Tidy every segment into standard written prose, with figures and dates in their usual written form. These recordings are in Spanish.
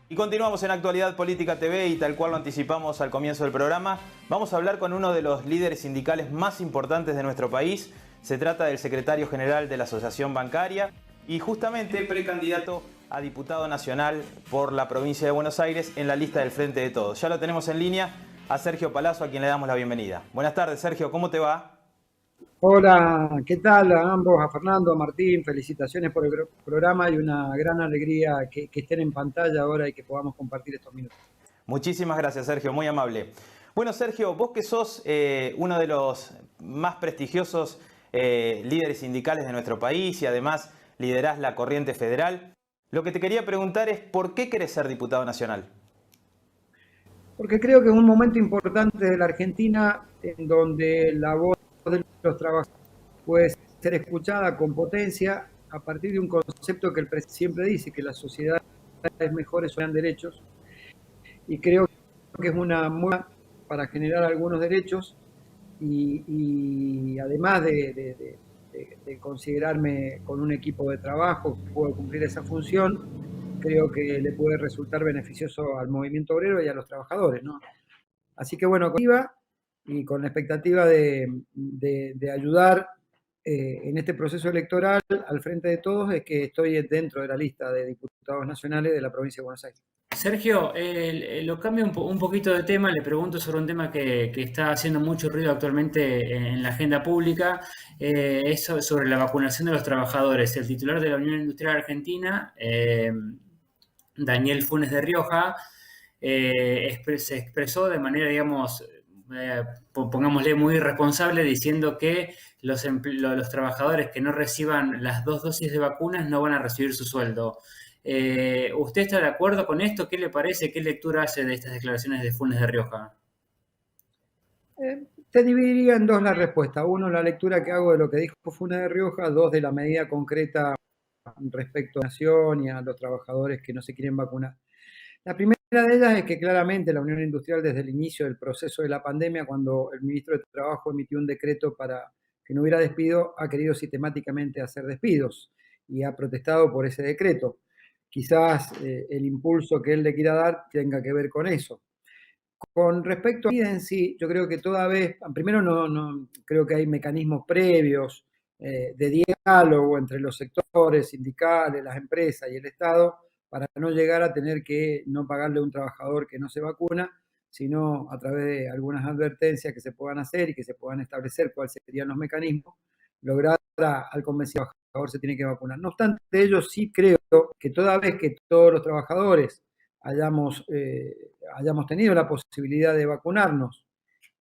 Y continuamos en Actualidad Política TV y tal cual lo anticipamos al comienzo del programa, vamos a hablar con uno de los líderes sindicales más importantes de nuestro país. Se trata del secretario general de la Asociación Bancaria y justamente precandidato a diputado nacional por la provincia de Buenos Aires en la lista del Frente de Todos. Ya lo tenemos en línea a Sergio Palazzo, a quien le damos la bienvenida. Buenas tardes, Sergio, ¿cómo te va? Hola, ¿qué tal a ambos? A Fernando, a Martín, felicitaciones por el programa y una gran alegría que estén en pantalla ahora y que podamos compartir estos minutos. Muchísimas gracias, Sergio, muy amable. Bueno, Sergio, vos que sos uno de los más prestigiosos líderes sindicales de nuestro país y además liderás la corriente federal, lo que te quería preguntar es ¿por qué querés ser diputado nacional? Porque creo que es un momento importante de la Argentina en donde la voz de los trabajadores puede ser escuchada con potencia a partir de un concepto que el presidente siempre dice, que las sociedades mejores son derechos, y creo que es una muestra para generar algunos derechos y además de considerarme con un equipo de trabajo que puedo cumplir esa función, creo que le puede resultar beneficioso al movimiento obrero y a los trabajadores, ¿no? Así que bueno, y con la expectativa de ayudar en este proceso electoral al frente de todos, es que estoy dentro de la lista de diputados nacionales de la provincia de Buenos Aires. Sergio, lo cambio un poquito de tema, le pregunto sobre un tema que está haciendo mucho ruido actualmente en la agenda pública, es sobre la vacunación de los trabajadores. El titular de la Unión Industrial Argentina, Daniel Funes de Rioja, se expresó de manera, digamos, pongámosle muy irresponsable, diciendo que los trabajadores que no reciban las 2 dosis de vacunas no van a recibir su sueldo. ¿Usted está de acuerdo con esto? ¿Qué le parece? ¿Qué lectura hace de estas declaraciones de Funes de Rioja? Te dividiría en dos la respuesta. Uno, la lectura que hago de lo que dijo Funes de Rioja. Dos, de la medida concreta respecto a la nación y a los trabajadores que no se quieren vacunar. La primera de ellas es que claramente la Unión Industrial, desde el inicio del proceso de la pandemia, cuando el ministro de Trabajo emitió un decreto para que no hubiera despido, ha querido sistemáticamente hacer despidos y ha protestado por ese decreto. Quizás el impulso que él le quiera dar tenga que ver con eso. Con respecto a la medida en sí, yo creo que toda vez, primero no creo que hay mecanismos previos de diálogo entre los sectores sindicales, las empresas y el Estado para no llegar a tener que no pagarle a un trabajador que no se vacuna, sino a través de algunas advertencias que se puedan hacer y que se puedan establecer cuáles serían los mecanismos, lograr al convencido al trabajador se tiene que vacunar. No obstante ello, sí creo que toda vez que todos los trabajadores hayamos tenido la posibilidad de vacunarnos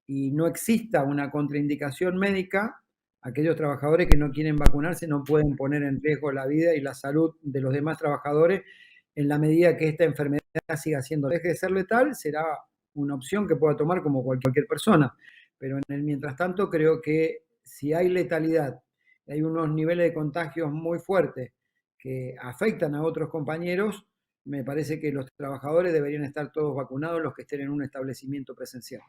y no exista una contraindicación médica, aquellos trabajadores que no quieren vacunarse no pueden poner en riesgo la vida y la salud de los demás trabajadores en la medida que esta enfermedad siga siendo, deje de ser letal, será una opción que pueda tomar como cualquier persona. Pero en el mientras tanto creo que si hay letalidad, hay unos niveles de contagios muy fuertes que afectan a otros compañeros, me parece que los trabajadores deberían estar todos vacunados, los que estén en un establecimiento presencial.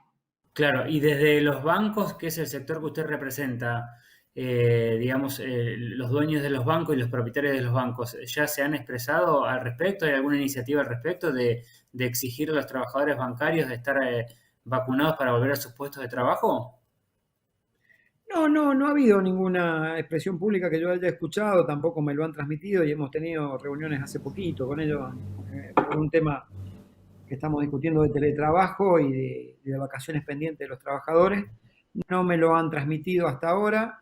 Claro, y desde los bancos, que es el sector que usted representa, digamos, los dueños de los bancos y los propietarios de los bancos, ¿ya se han expresado al respecto? ¿Hay alguna iniciativa al respecto de exigir a los trabajadores bancarios de estar vacunados para volver a sus puestos de trabajo? No ha habido ninguna expresión pública que yo haya escuchado, tampoco me lo han transmitido y hemos tenido reuniones hace poquito con ellos por un tema que estamos discutiendo de teletrabajo y de vacaciones pendientes de los trabajadores. No me lo han transmitido hasta ahora.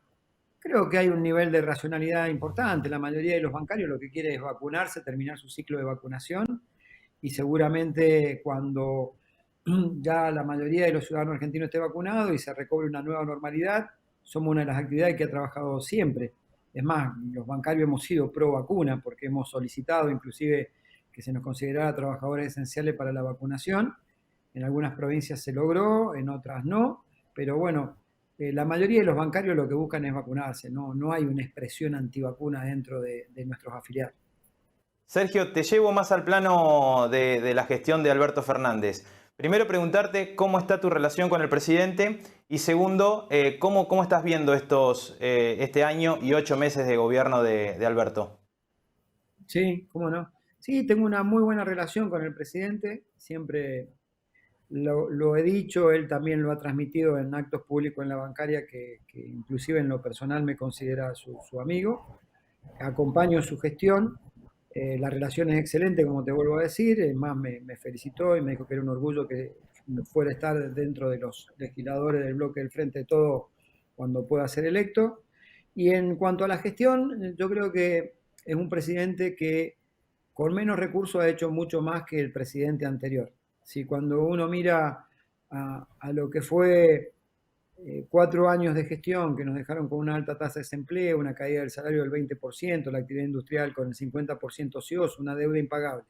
Creo que hay un nivel de racionalidad importante. La mayoría de los bancarios lo que quiere es vacunarse, terminar su ciclo de vacunación y seguramente cuando ya la mayoría de los ciudadanos argentinos esté vacunado y se recobre una nueva normalidad, somos una de las actividades que ha trabajado siempre. Es más, los bancarios hemos sido pro vacuna porque hemos solicitado inclusive que se nos considerara trabajadores esenciales para la vacunación. En algunas provincias se logró, en otras no, pero bueno, la mayoría de los bancarios lo que buscan es vacunarse, no hay una expresión antivacuna dentro de nuestros afiliados. Sergio, te llevo más al plano de la gestión de Alberto Fernández. Primero preguntarte cómo está tu relación con el presidente y segundo, cómo estás viendo este año y 8 meses de gobierno de Alberto. Sí, cómo no. Sí, tengo una muy buena relación con el presidente, siempre lo he dicho, él también lo ha transmitido en actos públicos en la bancaria, que inclusive en lo personal me considera su amigo. Acompaño su gestión, la relación es excelente, como te vuelvo a decir, es más, me felicitó y me dijo que era un orgullo que fuera a estar dentro de los legisladores del bloque del Frente de Todo cuando pueda ser electo. Y en cuanto a la gestión, yo creo que es un presidente que con menos recursos ha hecho mucho más que el presidente anterior. Si cuando uno mira a lo que fue 4 años de gestión que nos dejaron con una alta tasa de desempleo, una caída del salario del 20%, la actividad industrial con el 50% ocioso, una deuda impagable,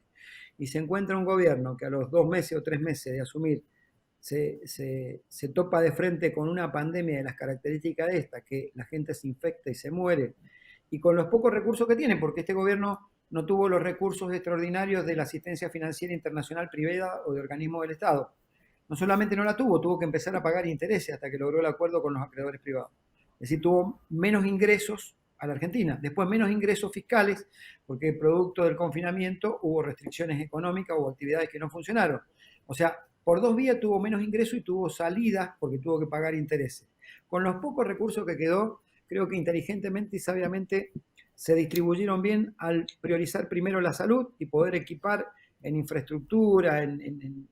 y se encuentra un gobierno que a los 2 meses o 3 meses de asumir se topa de frente con una pandemia de las características de esta, que la gente se infecta y se muere, y con los pocos recursos que tiene, porque este gobierno no tuvo los recursos extraordinarios de la asistencia financiera internacional privada o de organismos del Estado. No solamente no la tuvo, tuvo que empezar a pagar intereses hasta que logró el acuerdo con los acreedores privados. Es decir, tuvo menos ingresos a la Argentina. Después menos ingresos fiscales, porque producto del confinamiento hubo restricciones económicas, hubo actividades que no funcionaron. O sea, por 2 vías tuvo menos ingresos y tuvo salidas porque tuvo que pagar intereses. Con los pocos recursos que quedó, creo que inteligentemente y sabiamente se distribuyeron bien al priorizar primero la salud y poder equipar en infraestructura, en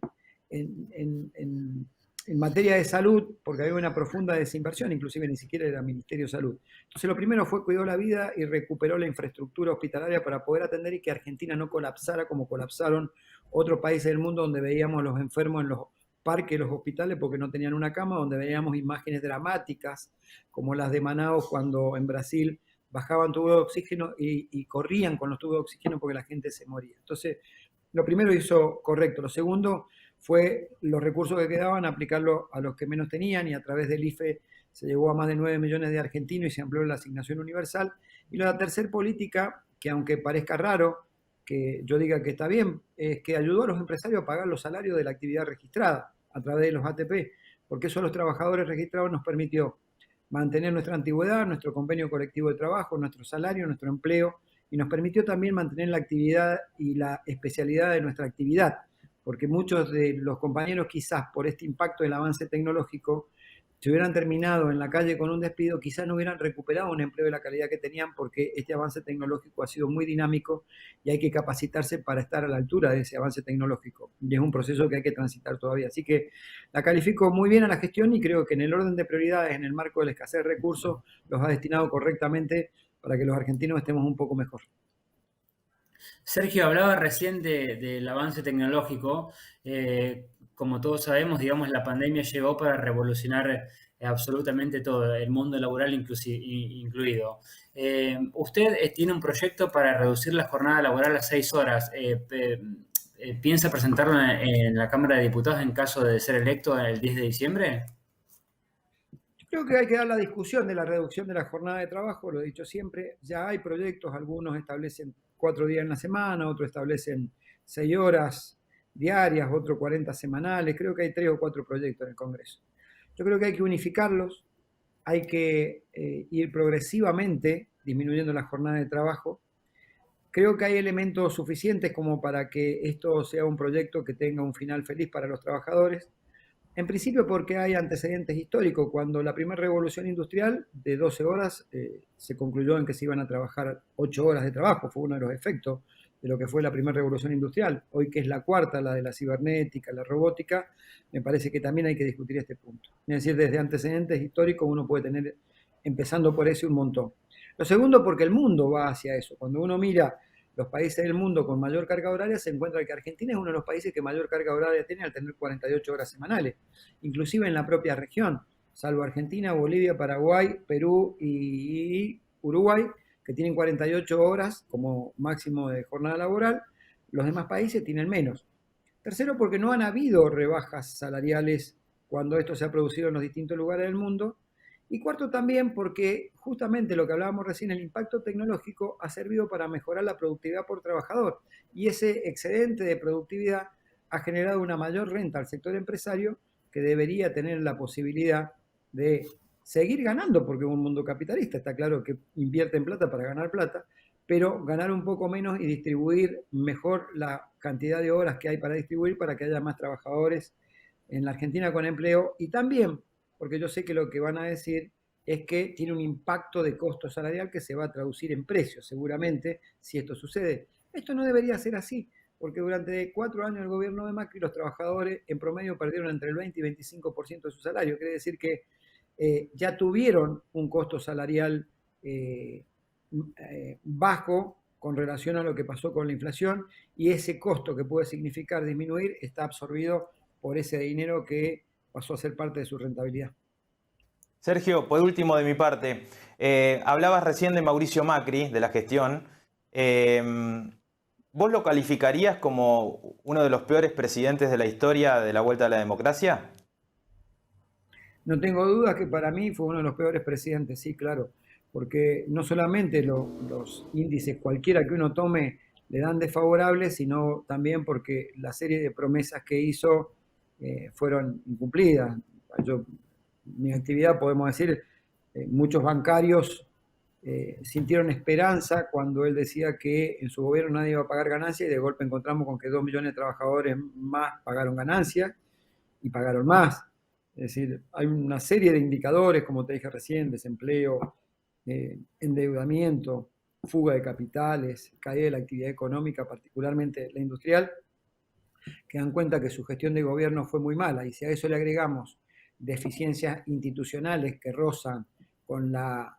materia de salud, porque había una profunda desinversión, inclusive ni siquiera era Ministerio de Salud. Entonces lo primero fue cuidó la vida y recuperó la infraestructura hospitalaria para poder atender y que Argentina no colapsara como colapsaron otros países del mundo donde veíamos los enfermos en los parques, los hospitales, porque no tenían una cama, donde veíamos imágenes dramáticas, como las de Manaus cuando en Brasil bajaban tubos de oxígeno y corrían con los tubos de oxígeno porque la gente se moría. Entonces, lo primero hizo correcto. Lo segundo fue los recursos que quedaban, aplicarlos a los que menos tenían, y a través del IFE se llegó a más de 9 millones de argentinos y se amplió la asignación universal. Y la tercera política, que aunque parezca raro que yo diga que está bien, es que ayudó a los empresarios a pagar los salarios de la actividad registrada a través de los ATP, porque eso a los trabajadores registrados nos permitió mantener nuestra antigüedad, nuestro convenio colectivo de trabajo, nuestro salario, nuestro empleo, y nos permitió también mantener la actividad y la especialidad de nuestra actividad, porque muchos de los compañeros quizás por este impacto del avance tecnológico, si hubieran terminado en la calle con un despido, quizás no hubieran recuperado un empleo de la calidad que tenían, porque este avance tecnológico ha sido muy dinámico y hay que capacitarse para estar a la altura de ese avance tecnológico. Y es un proceso que hay que transitar todavía. Así que la califico muy bien a la gestión y creo que en el orden de prioridades, en el marco de la escasez de recursos, los ha destinado correctamente para que los argentinos estemos un poco mejor. Sergio, hablaba recién del avance tecnológico. Como todos sabemos, digamos, la pandemia llegó para revolucionar absolutamente todo, el mundo laboral incluido. Usted tiene un proyecto para reducir la jornada laboral a 6 horas. ¿Piensa presentarlo en la Cámara de Diputados en caso de ser electo el 10 de diciembre? Yo creo que hay que dar la discusión de la reducción de la jornada de trabajo, lo he dicho siempre. Ya hay proyectos, algunos establecen 4 días en la semana, otros establecen 6 horas diarias, otros 40 semanales. Creo que hay 3 o 4 proyectos en el Congreso. Yo creo que hay que unificarlos, hay que ir progresivamente disminuyendo la jornada de trabajo. Creo que hay elementos suficientes como para que esto sea un proyecto que tenga un final feliz para los trabajadores. En principio porque hay antecedentes históricos. Cuando la primera revolución industrial de 12 horas se concluyó en que se iban a trabajar 8 horas de trabajo, fue uno de los efectos de lo que fue la primera revolución industrial. Hoy, que es la cuarta, la de la cibernética, la robótica, me parece que también hay que discutir este punto. Es decir, desde antecedentes históricos uno puede tener, empezando por ese, un montón. Lo segundo, porque el mundo va hacia eso. Cuando uno mira los países del mundo con mayor carga horaria, se encuentra que Argentina es uno de los países que mayor carga horaria tiene al tener 48 horas semanales, inclusive en la propia región, salvo Argentina, Bolivia, Paraguay, Perú y Uruguay, que tienen 48 horas como máximo de jornada laboral. Los demás países tienen menos. Tercero, porque no han habido rebajas salariales cuando esto se ha producido en los distintos lugares del mundo. Y cuarto, también porque justamente lo que hablábamos recién, el impacto tecnológico ha servido para mejorar la productividad por trabajador, y ese excedente de productividad ha generado una mayor renta al sector empresario, que debería tener la posibilidad de seguir ganando, porque es un mundo capitalista, está claro que invierte en plata para ganar plata, pero ganar un poco menos y distribuir mejor la cantidad de horas que hay para distribuir para que haya más trabajadores en la Argentina con empleo. Y también, porque yo sé que lo que van a decir es que tiene un impacto de costo salarial que se va a traducir en precios, seguramente, si esto sucede. Esto no debería ser así, porque durante 4 años del gobierno de Macri los trabajadores en promedio perdieron entre el 20 y 25% de su salario. Quiere decir que ya tuvieron un costo salarial bajo con relación a lo que pasó con la inflación, y ese costo que puede significar disminuir está absorbido por ese dinero que pasó a ser parte de su rentabilidad. Sergio, por último de mi parte, hablabas recién de Mauricio Macri, de la gestión. ¿Vos lo calificarías como uno de los peores presidentes de la historia de la vuelta a la democracia? No tengo dudas que para mí fue uno de los peores presidentes, sí, claro, porque no solamente los índices cualquiera que uno tome le dan desfavorables, sino también porque la serie de promesas que hizo fueron incumplidas. Mi actividad, podemos decir, muchos bancarios sintieron esperanza cuando él decía que en su gobierno nadie iba a pagar ganancias, y de golpe encontramos con que 2 millones de trabajadores más pagaron ganancias y pagaron más. Es decir, hay una serie de indicadores, como te dije recién: desempleo, endeudamiento, fuga de capitales, caída de la actividad económica, particularmente la industrial, que dan cuenta que su gestión de gobierno fue muy mala. Y si a eso le agregamos deficiencias institucionales que rozan con la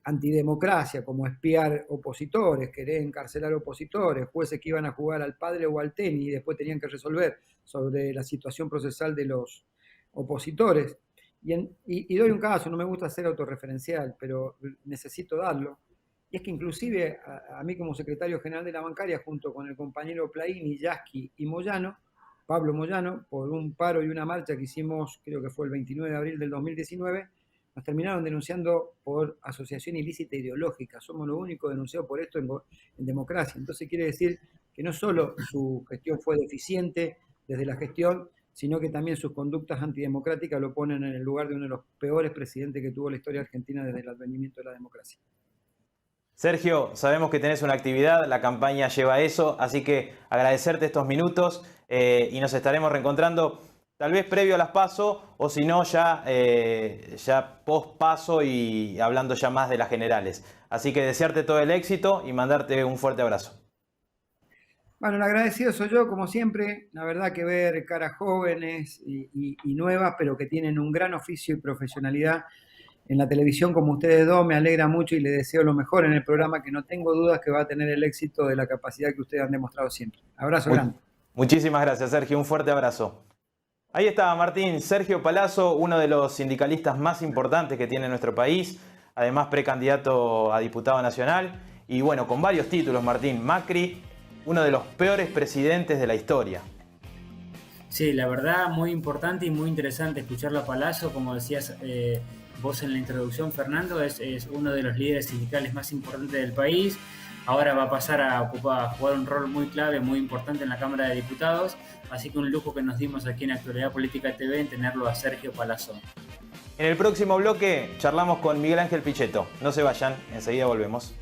antidemocracia, como espiar opositores, querer encarcelar opositores, jueces que iban a jugar al pádel o al tenis y después tenían que resolver sobre la situación procesal de los opositores. Y doy un caso, no me gusta ser autorreferencial, pero necesito darlo. Y es que inclusive a mí, como secretario general de la bancaria, junto con el compañero Plaini, Yasky y Moyano, Pablo Moyano, por un paro y una marcha que hicimos, creo que fue el 29 de abril del 2019, nos terminaron denunciando por asociación ilícita ideológica. Somos los únicos denunciados por esto en democracia. Entonces quiere decir que no solo su gestión fue deficiente desde la gestión, sino que también sus conductas antidemocráticas lo ponen en el lugar de uno de los peores presidentes que tuvo la historia argentina desde el advenimiento de la democracia. Sergio, sabemos que tenés una actividad, la campaña lleva eso, así que agradecerte estos minutos y nos estaremos reencontrando tal vez previo a las PASO, o si no ya post PASO y hablando ya más de las generales. Así que desearte todo el éxito y mandarte un fuerte abrazo. Bueno, el agradecido soy yo, como siempre. La verdad que ver caras jóvenes y nuevas, pero que tienen un gran oficio y profesionalidad en la televisión como ustedes dos, me alegra mucho y les deseo lo mejor en el programa, que no tengo dudas que va a tener el éxito de la capacidad que ustedes han demostrado siempre. Abrazo grande. Muchísimas gracias, Sergio. Un fuerte abrazo. Ahí estaba Martín, Sergio Palazzo, uno de los sindicalistas más importantes que tiene nuestro país, además precandidato a diputado nacional y bueno, con varios títulos. Martín, Macri, uno de los peores presidentes de la historia. Sí, la verdad, muy importante y muy interesante escucharlo a Palazzo. Como decías vos en la introducción, Fernando, es uno de los líderes sindicales más importantes del país. Ahora va a pasar a jugar un rol muy clave, muy importante en la Cámara de Diputados. Así que un lujo que nos dimos aquí en Actualidad Política TV en tenerlo a Sergio Palazzo. En el próximo bloque charlamos con Miguel Ángel Pichetto. No se vayan, enseguida volvemos.